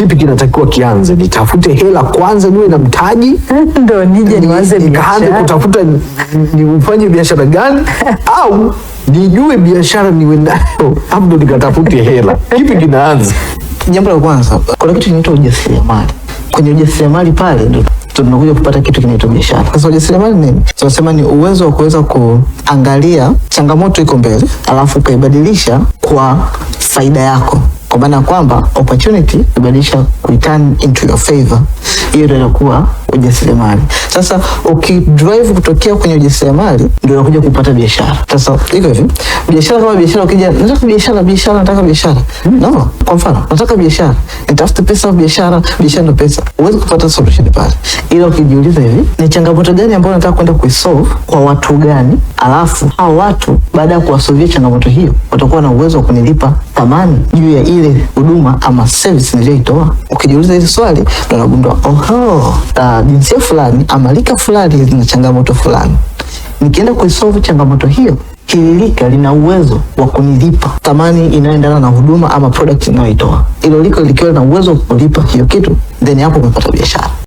kipi kinatakiwa kianze? Nitafute hela kwanza niwe na mtaji ndo nije nianze nikaanze kutafuta nifanye biashara gani au nijue biashara niwe nayo hapo ndo nikatafute hela? Kipi kinaanza? Jambo la kwanza, kuna kitu kinaitwa ujasiriamali. Kwenye ujasiriamali pale ndo tunakuja kupata kitu kinaitwa biashara. Sasa ujasiriamali nini? Tunasema ni uwezo wa kuweza kuangalia changamoto iko mbele, alafu ukaibadilisha kwa faida yako. Kwa maana kwamba opportunity ibadilisha return into your favor. Hiyo ndio inakuwa ujasiriamali. Sasa ukidrive kutokea kwenye ujasiriamali ndio unakuja kupata biashara. Sasa iko hivi, biashara kama biashara, ukija nataka biashara. No, kwa mfano nataka biashara, nitafuta pesa, biashara ndio pesa. Uweze kupata solution pale. Ila ukijiuliza hivi, ni changamoto gani ambayo nataka kwenda kuisolve kwa watu gani? Alafu hao watu baada ya kuwasolve changamoto hiyo watakuwa na uwezo wa kunilipa thamani juu ya ile huduma ama service niliyoitoa. Ukijiuliza hili swali ndio unagundua jinsia fulani ama lika fulani lina changamoto fulani. Nikienda kuisolve changamoto hiyo, hili lika lina uwezo wa kunilipa thamani inayoendana na huduma ama product ninayoitoa. Ilo liko likiwa na uwezo wa kulipa hiyo kitu, then hapo umepata biashara.